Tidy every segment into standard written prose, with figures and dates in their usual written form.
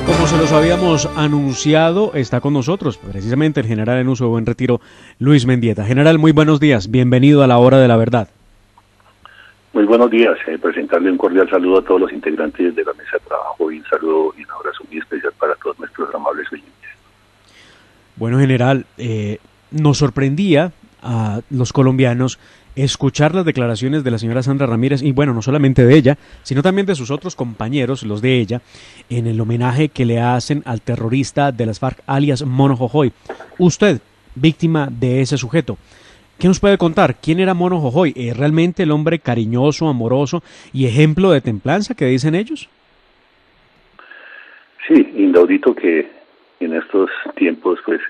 Como se los habíamos anunciado, está con nosotros precisamente el general en uso de buen retiro, Luis Mendieta. General, muy buenos días, bienvenido a la Hora de la Verdad. Muy buenos días, presentarle un cordial saludo a todos los integrantes de la mesa de trabajo y un saludo y un abrazo muy especial para todos nuestros amables oyentes. Bueno, general, nos sorprendía a los colombianos escuchar las declaraciones de la señora Sandra Ramírez, y bueno, no solamente de ella, sino también de sus otros compañeros, los de ella, en el homenaje que le hacen al terrorista de las FARC, alias Mono Jojoy. Usted, víctima de ese sujeto, ¿qué nos puede contar? ¿Quién era Mono Jojoy? ¿Realmente el hombre cariñoso, amoroso y ejemplo de templanza que dicen ellos? Sí, inaudito que en estos tiempos, pues,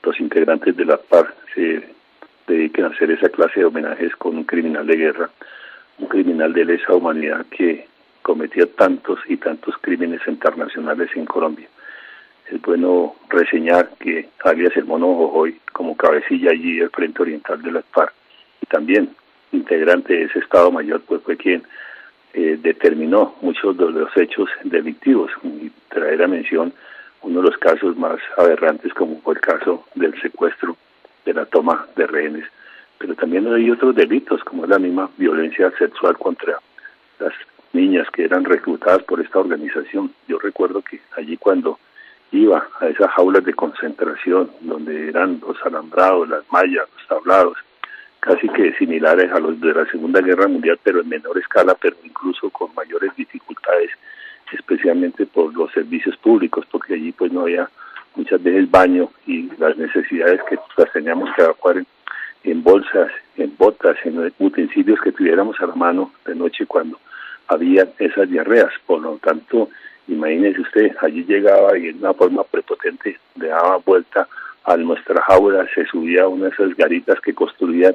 los integrantes de la FARC se dediquen a hacer esa clase de homenajes con un criminal de guerra, un criminal de lesa humanidad que cometía tantos y tantos crímenes internacionales en Colombia. Es bueno reseñar que alias el Mono Jojoy, como cabecilla allí del Frente Oriental de la FARC, y también integrante de ese Estado Mayor, pues fue quien determinó muchos de los hechos delictivos, y traer a mención uno de los casos más aberrantes, como fue el caso del secuestro, de la toma de rehenes, pero también hay otros delitos, como es la misma violencia sexual contra las niñas que eran reclutadas por esta organización. Yo recuerdo que allí, cuando iba a esas jaulas de concentración, donde eran los alambrados, las mallas, los tablados, casi que similares a los de la Segunda Guerra Mundial, pero en menor escala, pero incluso con mayores dificultades, especialmente por los servicios públicos, porque allí pues no había muchas veces baño, y las necesidades que las teníamos que evacuar en bolsas, en botas, en utensilios que tuviéramos a la mano de noche cuando había esas diarreas. Por lo tanto, imagínese usted, allí llegaba y en una forma prepotente le daba vuelta a nuestra jaula, se subía a una de esas garitas que construían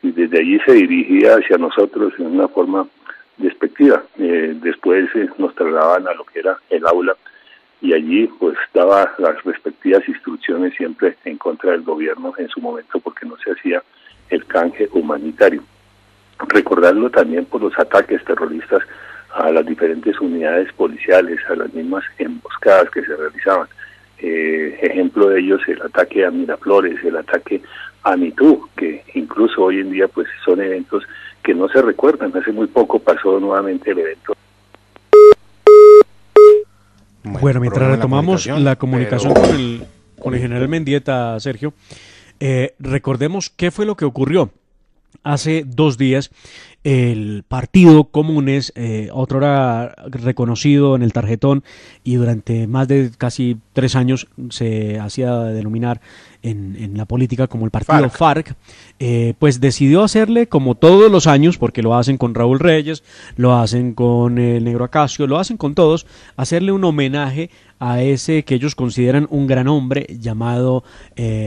y desde allí se dirigía hacia nosotros en una forma despectiva. Después nos trasladaban a lo que era el aula, y allí pues daba las respectivas instrucciones siempre en contra del gobierno en su momento, porque no se hacía el canje humanitario. Recordarlo también por los ataques terroristas a las diferentes unidades policiales, a las mismas emboscadas que se realizaban. Ejemplo de ellos, el ataque a Miraflores, el ataque a Mitú, que incluso hoy en día pues son eventos que no se recuerdan. Hace muy poco pasó nuevamente el evento. Bueno, mientras retomamos la comunicación con el general Mendieta, Sergio, recordemos qué fue lo que ocurrió. Hace 2 días, el Partido Comunes, otrora reconocido en el tarjetón y durante más de casi 3 años se hacía denominar en la política como el partido FARC, pues decidió hacerle, como todos los años, porque lo hacen con Raúl Reyes, lo hacen con el Negro Acacio, lo hacen con todos, hacerle un homenaje a ese que ellos consideran un gran hombre llamado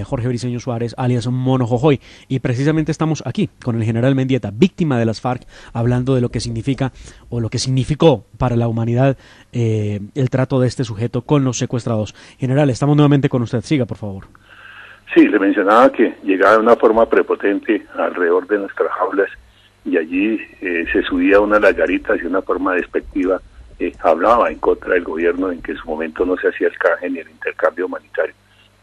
Jorge Briceño Suárez, alias Mono Jojoy. Y precisamente estamos aquí con el general Mendieta, víctima de las FARC, hablando de lo que significa o lo que significó para la humanidad el trato de este sujeto con los secuestrados. General, estamos nuevamente con usted. Siga, por favor. Sí, le mencionaba que llegaba de una forma prepotente alrededor de nuestras jaulas, y allí se subía una de las garitas y de una forma despectiva hablaba en contra del gobierno, en que en su momento no se hacía el canje ni el intercambio humanitario.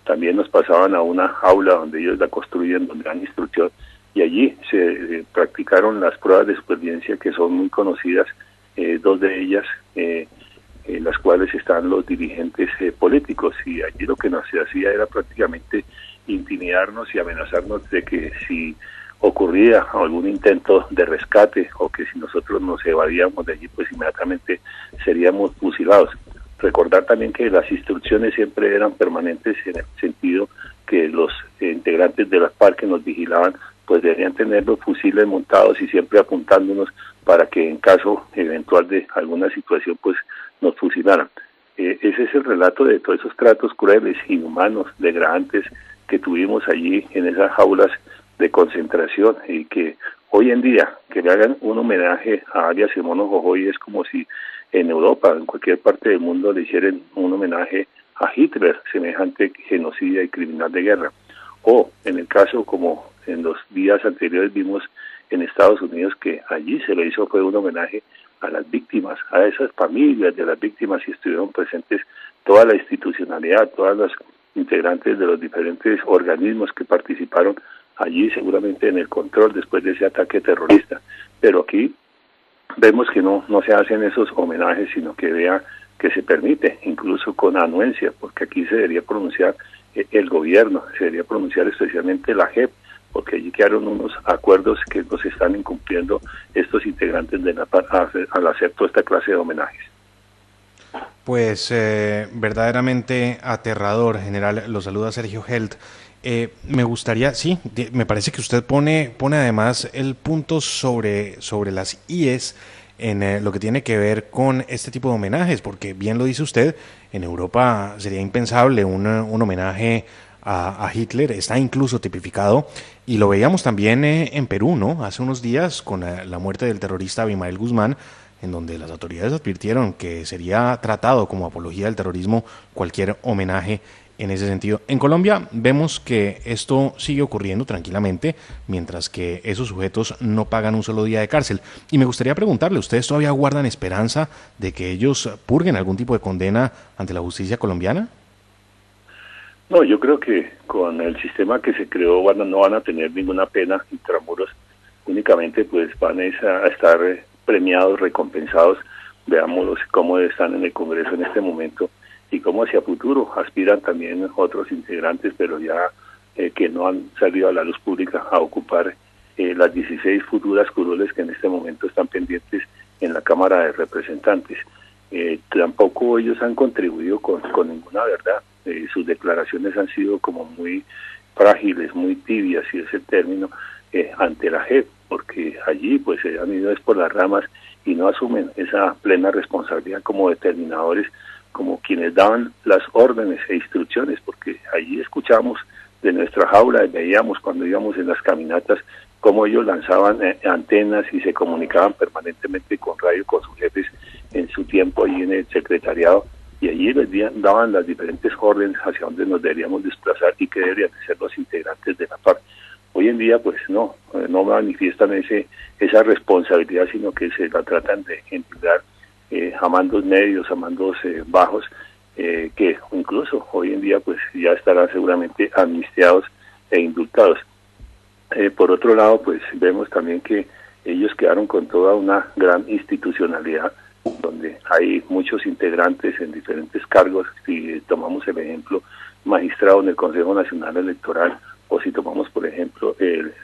También nos pasaban a una jaula donde ellos la construían, donde dan instrucción, y allí se practicaron las pruebas de supervivencia, que son muy conocidas, 2 de ellas, en las cuales están los dirigentes políticos, y allí lo que nos se hacía era prácticamente intimidarnos y amenazarnos de que si ocurría algún intento de rescate o que si nosotros nos evadíamos de allí, pues inmediatamente seríamos fusilados. Recordar también que las instrucciones siempre eran permanentes, en el sentido que los integrantes de las FARC que nos vigilaban pues deberían tener los fusiles montados y siempre apuntándonos para que en caso eventual de alguna situación pues nos fusilaran. Ese es el relato de todos esos tratos crueles, inhumanos, degradantes que tuvimos allí en esas jaulas de concentración, y que hoy en día que le hagan un homenaje a alias Mono Jojoy es como si en Europa, en cualquier parte del mundo, le hicieran un homenaje a Hitler, semejante genocida y criminal de guerra. O en el caso, como en los días anteriores vimos en Estados Unidos, que allí se le hizo fue un homenaje a las víctimas, a esas familias de las víctimas, y estuvieron presentes toda la institucionalidad, todas las integrantes de los diferentes organismos que participaron allí, seguramente en el control después de ese ataque terrorista. Pero aquí vemos que no se hacen esos homenajes, sino que vea que se permite, incluso con anuencia, porque aquí se debería pronunciar el gobierno, se debería pronunciar especialmente la JEP, porque allí quedaron unos acuerdos que nos están incumpliendo estos integrantes de la PAR al hacer toda esta clase de homenajes. Pues verdaderamente aterrador, general. Lo saluda Sergio Held. Me gustaría, sí, me parece que usted pone además el punto sobre las IES en lo que tiene que ver con este tipo de homenajes, porque bien lo dice usted, en Europa sería impensable un homenaje a Hitler, está incluso tipificado, y lo veíamos también en Perú, ¿no? Hace unos días con la muerte del terrorista Abimael Guzmán, en donde las autoridades advirtieron que sería tratado como apología del terrorismo cualquier homenaje en ese sentido. En Colombia vemos que esto sigue ocurriendo tranquilamente, mientras que esos sujetos no pagan un solo día de cárcel. Y me gustaría preguntarle, ¿ustedes todavía guardan esperanza de que ellos purguen algún tipo de condena ante la justicia colombiana? No, yo creo que con el sistema que se creó no van a tener ninguna pena intramuros, únicamente pues van a estar premiados, recompensados. Veámoslos cómo están en el Congreso en este momento y cómo hacia futuro aspiran también otros integrantes, pero ya que no han salido a la luz pública a ocupar las 16 futuras curules que en este momento están pendientes en la Cámara de Representantes. Tampoco ellos han contribuido con ninguna verdad. Sus declaraciones han sido como muy frágiles, muy tibias, si es el término, ante la JEP, porque allí pues se han ido por las ramas y no asumen esa plena responsabilidad como determinadores, como quienes daban las órdenes e instrucciones, porque allí escuchamos de nuestra jaula y veíamos cuando íbamos en las caminatas cómo ellos lanzaban antenas y se comunicaban permanentemente con radio con sus jefes en su tiempo allí en el secretariado, y allí les daban las diferentes órdenes hacia dónde nos deberíamos desplazar y qué deberían ser los integrantes de la PAR. Hoy en día pues no manifiestan esa responsabilidad, sino que se la tratan de entregar a mandos medios, a mandos bajos, que incluso hoy en día pues ya estarán seguramente amnistiados e indultados. Por otro lado, pues vemos también que ellos quedaron con toda una gran institucionalidad, donde hay muchos integrantes en diferentes cargos. Si tomamos el ejemplo magistrado en el Consejo Nacional Electoral, o si tomamos por ejemplo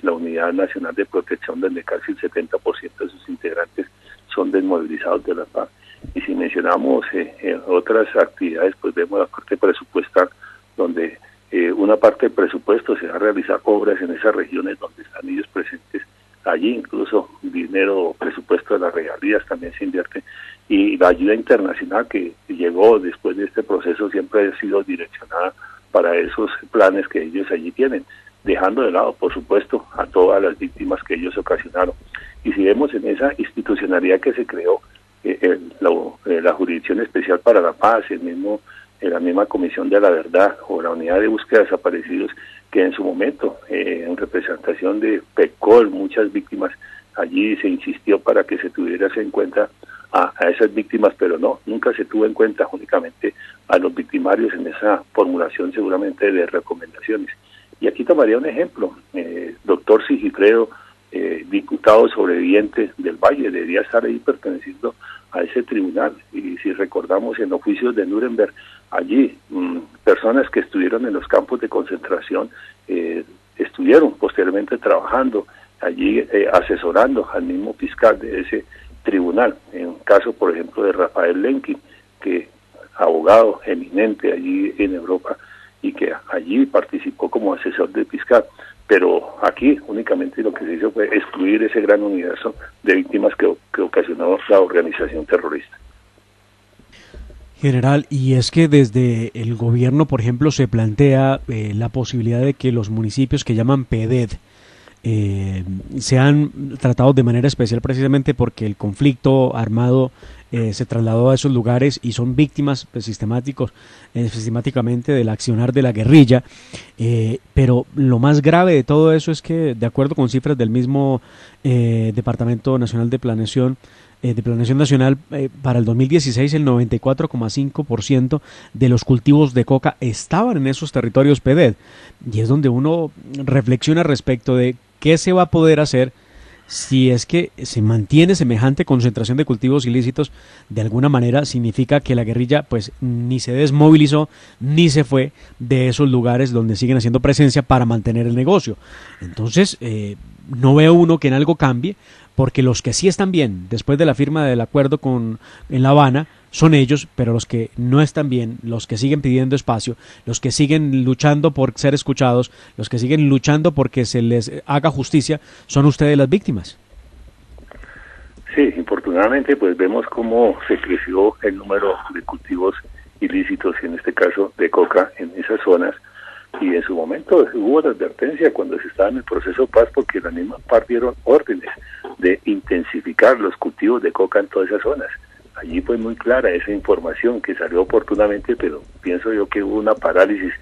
la Unidad Nacional de Protección, donde casi el 70% de sus integrantes son desmovilizados de la PAC. Y si mencionamos otras actividades, pues vemos la parte presupuestal, donde una parte del presupuesto se va a realizar obras en esas regiones donde están ellos presentes. Allí incluso dinero, presupuesto de las regalías también se invierte, y la ayuda internacional que llegó después de este proceso siempre ha sido direccionada para esos planes que ellos allí tienen, dejando de lado, por supuesto, a todas las víctimas que ellos ocasionaron. Y si vemos en esa institucionalidad que se creó, la Jurisdicción Especial para la Paz, la misma Comisión de la Verdad o la Unidad de Búsqueda de Desaparecidos, que en su momento, en representación de PECOL, muchas víctimas, allí se insistió para que se tuviera en cuenta a esas víctimas, pero nunca se tuvo en cuenta únicamente a los victimarios en esa formulación seguramente de recomendaciones. Y aquí tomaría un ejemplo, doctor Sigifredo, diputado sobreviviente del Valle, debería estar ahí perteneciendo a ese tribunal. Y si recordamos en los juicios de Nuremberg, allí personas que estuvieron en los campos de concentración estuvieron posteriormente trabajando allí, asesorando al mismo fiscal de ese tribunal. En un caso, por ejemplo, de Rafael Lemkin, que abogado eminente allí en Europa y que allí participó como asesor del fiscal. Pero aquí únicamente lo que se hizo fue excluir ese gran universo de víctimas que ocasionó la organización terrorista. General, y es que desde el gobierno, por ejemplo, se plantea la posibilidad de que los municipios que llaman PEDED sean tratados de manera especial precisamente porque el conflicto armado se trasladó a esos lugares y son víctimas pues, sistemáticamente del accionar de la guerrilla, pero lo más grave de todo eso es que, de acuerdo con cifras del mismo Departamento Nacional de Planeación, de Planeación Nacional, para el 2016 el 94,5% de los cultivos de coca estaban en esos territorios PEDED. Y es donde uno reflexiona respecto de qué se va a poder hacer si es que se mantiene semejante concentración de cultivos ilícitos. De alguna manera significa que la guerrilla pues ni se desmovilizó ni se fue de esos lugares donde siguen haciendo presencia para mantener el negocio. Entonces no veo uno que en algo cambie, porque los que sí están bien después de la firma del acuerdo en La Habana son ellos, pero los que no están bien, los que siguen pidiendo espacio, los que siguen luchando por ser escuchados, los que siguen luchando porque se les haga justicia, son ustedes las víctimas. Sí, infortunadamente pues vemos cómo se creció el número de cultivos ilícitos, en este caso de coca, en esas zonas, y en su momento hubo la advertencia cuando se estaba en el proceso de paz, porque las mismas FARC dieron órdenes de intensificar los cultivos de coca en todas esas zonas. Allí fue muy clara esa información que salió oportunamente, pero pienso yo que hubo una parálisis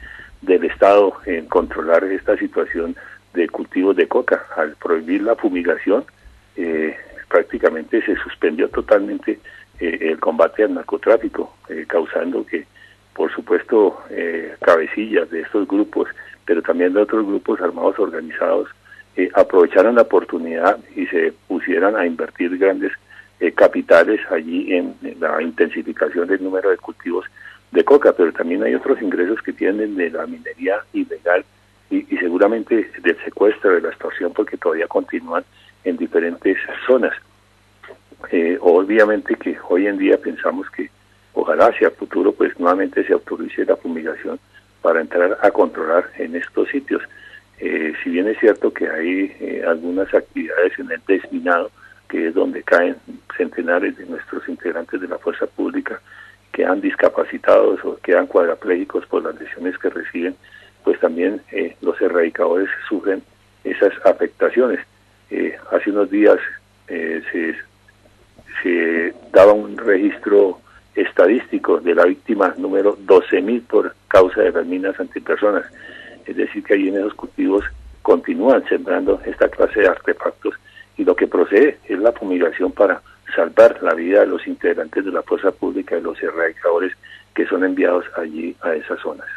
del Estado en controlar esta situación de cultivos de coca. Al prohibir la fumigación, prácticamente se suspendió totalmente el combate al narcotráfico, causando que, por supuesto, cabecillas de estos grupos, pero también de otros grupos armados organizados, aprovecharan la oportunidad y se pusieran a invertir grandes capitales allí en la intensificación del número de cultivos de coca. Pero también hay otros ingresos que tienen de la minería ilegal y seguramente del secuestro, de la extorsión, porque todavía continúan en diferentes zonas. Obviamente que hoy en día pensamos que ojalá hacia el futuro pues nuevamente se autorice la fumigación para entrar a controlar en estos sitios. Si bien es cierto que hay algunas actividades en el desminado, que es donde caen centenares de nuestros integrantes de la fuerza pública, quedan discapacitados o quedan cuadraplégicos por las lesiones que reciben, pues también los erradicadores sufren esas afectaciones. Hace unos días se daba un registro estadístico de la víctima número 12.000 por causa de las minas antipersonas. Es decir, que ahí en esos cultivos continúan sembrando esta clase de artefactos, y lo que procede es la fumigación para salvar la vida de los integrantes de la fuerza pública y los erradicadores que son enviados allí a esas zonas.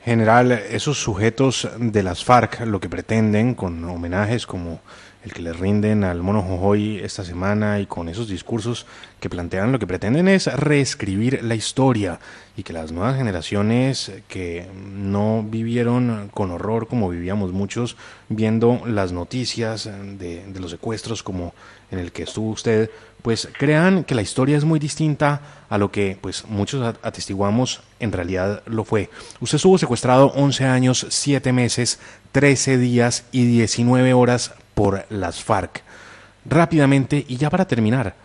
General, esos sujetos de las FARC lo que pretenden, con homenajes como el que les rinden al Mono Jojoy esta semana y con esos discursos que plantean, lo que pretenden es reescribir la historia y que las nuevas generaciones que no vivieron con horror como vivíamos muchos viendo las noticias de los secuestros como en el que estuvo usted, pues crean que la historia es muy distinta a lo que pues muchos atestiguamos en realidad lo fue. Usted estuvo secuestrado 11 años, 7 meses, 13 días y 19 horas por las FARC. Rápidamente, y ya para terminar,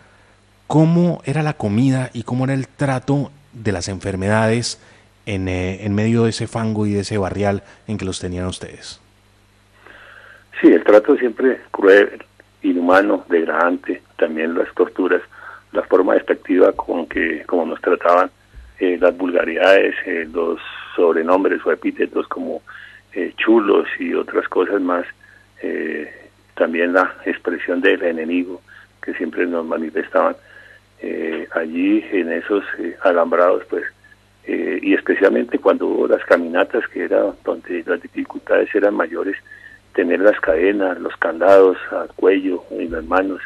¿cómo era la comida y cómo era el trato de las enfermedades en medio de ese fango y de ese barrial en que los tenían ustedes? Sí, el trato siempre cruel, inhumano, degradante, también las torturas, la forma despectiva como nos trataban, las vulgaridades, los sobrenombres o epítetos como chulos y otras cosas más, también la expresión del enemigo que siempre nos manifestaban allí en esos alambrados, pues, y especialmente cuando hubo las caminatas, que era donde las dificultades eran mayores, tener las cadenas, los candados al cuello y las manos,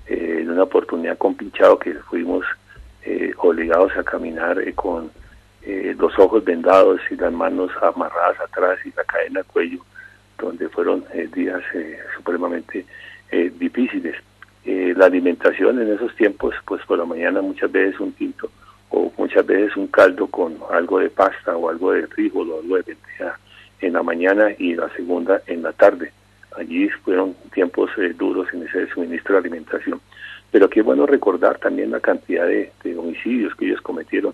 en una oportunidad con pinchado que fuimos obligados a caminar con los ojos vendados y las manos amarradas atrás y la cadena al cuello, donde fueron días supremamente difíciles. La alimentación en esos tiempos, pues por la mañana muchas veces un tinto o muchas veces un caldo con algo de pasta o algo de frijol o algo de lenteja en la mañana y la segunda en la tarde. Allí fueron tiempos duros en ese suministro de alimentación. Pero qué bueno recordar también la cantidad de homicidios que ellos cometieron.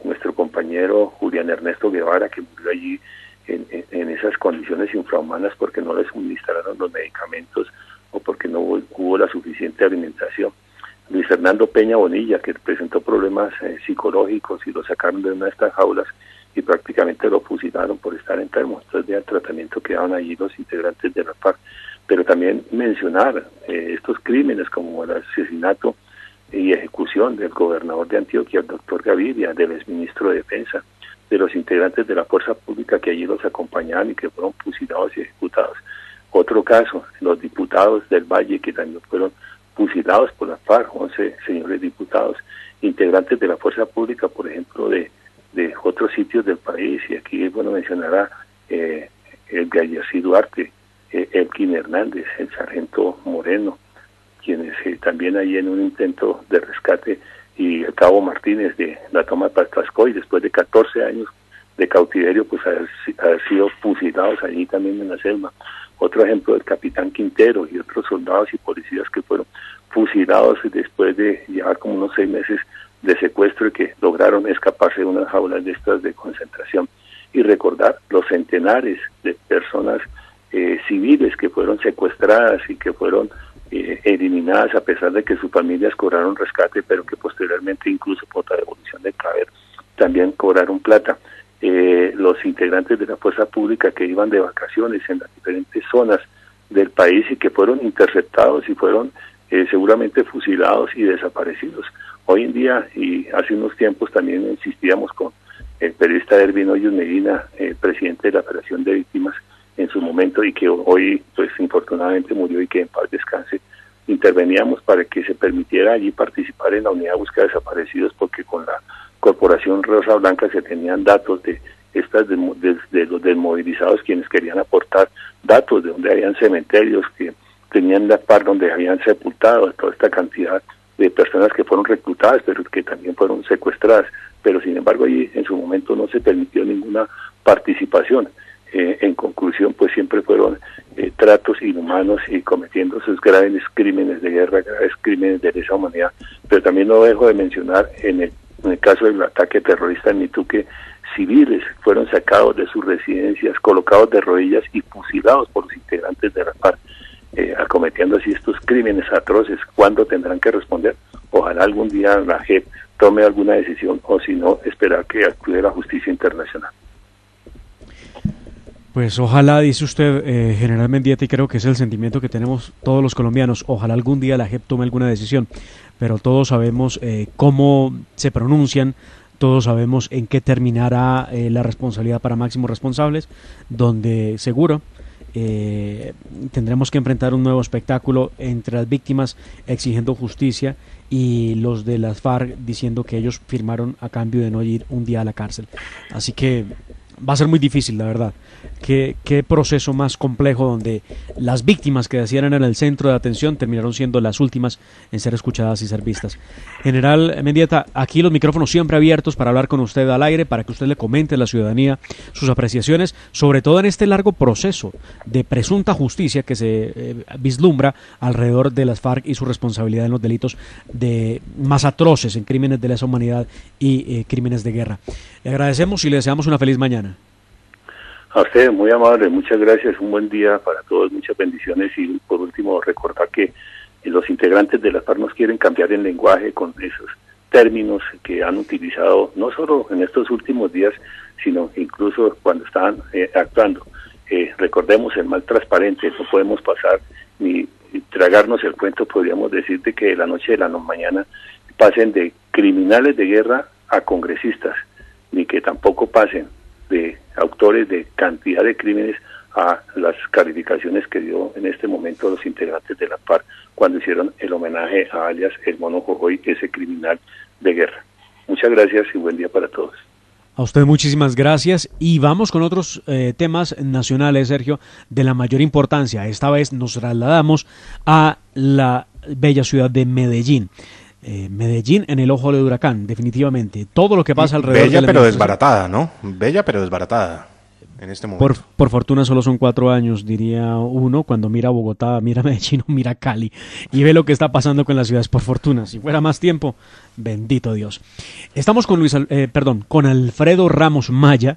Nuestro compañero Julián Ernesto Guevara, que murió allí en esas condiciones infrahumanas porque no le suministraron los medicamentos o porque no hubo la suficiente alimentación. Luis Fernando Peña Bonilla, que presentó problemas psicológicos y lo sacaron de una de estas jaulas y prácticamente lo fusilaron por estar enfermo. Entonces, del tratamiento que daban allí los integrantes de la FARC. pero también mencionar estos crímenes como el asesinato y ejecución del gobernador de Antioquia, el doctor Gaviria, del exministro de Defensa, de los integrantes de la fuerza pública que allí los acompañaban y que fueron fusilados y ejecutados. Otro caso, los diputados del Valle que también fueron fusilados por la FARC, 11 señores diputados, integrantes de la fuerza pública, por ejemplo, de otros sitios del país, y aquí es bueno mencionar a el Gallasí Duarte, Elkin Hernández, el sargento Moreno, quienes también ahí en un intento de rescate, y el cabo Martínez de la toma de Patrascoy, después de 14 años de cautiverio, pues haber sido fusilados allí también en la selva. Otro ejemplo, el capitán Quintero y otros soldados y policías que fueron fusilados después de llevar como unos 6 meses de secuestro y que lograron escaparse de unas jaulas de estas de concentración. Y recordar los centenares de personas civiles que fueron secuestradas y que fueron eliminadas a pesar de que sus familias cobraron rescate, pero que posteriormente, incluso por la devolución del cadáver, también cobraron plata. Los integrantes de la fuerza pública que iban de vacaciones en las diferentes zonas del país y que fueron interceptados y fueron seguramente fusilados y desaparecidos. Hoy en día, y hace unos tiempos también insistíamos con el periodista Ervin Hoyos Medina, presidente de la Federación de Víctimas en su momento, y que hoy pues infortunadamente murió y que en paz descanse, interveníamos para que se permitiera allí participar en la unidad de búsqueda de desaparecidos, porque con la Corporación Rosa Blanca se tenían datos de los desmovilizados, quienes querían aportar datos de donde habían cementerios, que tenían la par donde habían sepultado toda esta cantidad de personas que fueron reclutadas, pero que también fueron secuestradas, pero sin embargo allí en su momento no se permitió ninguna participación. En conclusión, pues siempre fueron tratos inhumanos y cometiendo esos graves crímenes de guerra, graves crímenes de lesa humanidad. Pero también no dejo de mencionar en el caso del ataque terrorista en Mituque, civiles fueron sacados de sus residencias, colocados de rodillas y fusilados por los integrantes de la FARC, acometiendo así estos crímenes atroces. ¿Cuándo tendrán que responder? Ojalá algún día la JEP tome alguna decisión, o si no, esperar que actúe la justicia internacional. Pues ojalá, dice usted, General Mendieta, y creo que es el sentimiento que tenemos todos los colombianos, ojalá algún día la JEP tome alguna decisión, pero todos sabemos cómo se pronuncian, todos sabemos en qué terminará la responsabilidad para máximos responsables, donde seguro tendremos que enfrentar un nuevo espectáculo entre las víctimas exigiendo justicia y los de las FARC diciendo que ellos firmaron a cambio de no ir un día a la cárcel. Así que va a ser muy difícil, la verdad. Qué proceso más complejo, donde las víctimas que decían en el centro de atención terminaron siendo las últimas en ser escuchadas y ser vistas. General Mendieta, aquí los micrófonos siempre abiertos para hablar con usted al aire, para que usted le comente a la ciudadanía sus apreciaciones, sobre todo en este largo proceso de presunta justicia que se vislumbra alrededor de las FARC y su responsabilidad en los delitos más atroces, en crímenes de lesa humanidad y crímenes de guerra. Le agradecemos y le deseamos una feliz mañana. A usted, muy amable, muchas gracias, un buen día para todos, muchas bendiciones, y por último recordar que los integrantes de las FARC nos quieren cambiar el lenguaje con esos términos que han utilizado no solo en estos últimos días, sino incluso cuando estaban actuando. Recordemos el mal transparente, no podemos pasar ni tragarnos el cuento, podríamos decir, de que de la noche a la mañana pasen de criminales de guerra a congresistas, ni que tampoco pasen de autores de cantidad de crímenes a las calificaciones que dio en este momento los integrantes de la FARC cuando hicieron el homenaje a alias El Mono Jojoy, ese criminal de guerra. Muchas gracias y buen día para todos. A usted muchísimas gracias, y vamos con otros temas nacionales, Sergio, de la mayor importancia. Esta vez nos trasladamos a la bella ciudad de Medellín. Medellín en el ojo del huracán, definitivamente. Todo lo que pasa alrededor Bella de la pero desbaratada, ¿no? Bella pero desbaratada en este momento. Por fortuna solo son 4 años, diría uno, cuando mira Bogotá, mira Medellín o mira Cali y ve lo que está pasando con las ciudades. Por fortuna, si fuera más tiempo, bendito Dios. Estamos con con Alfredo Ramos Maya,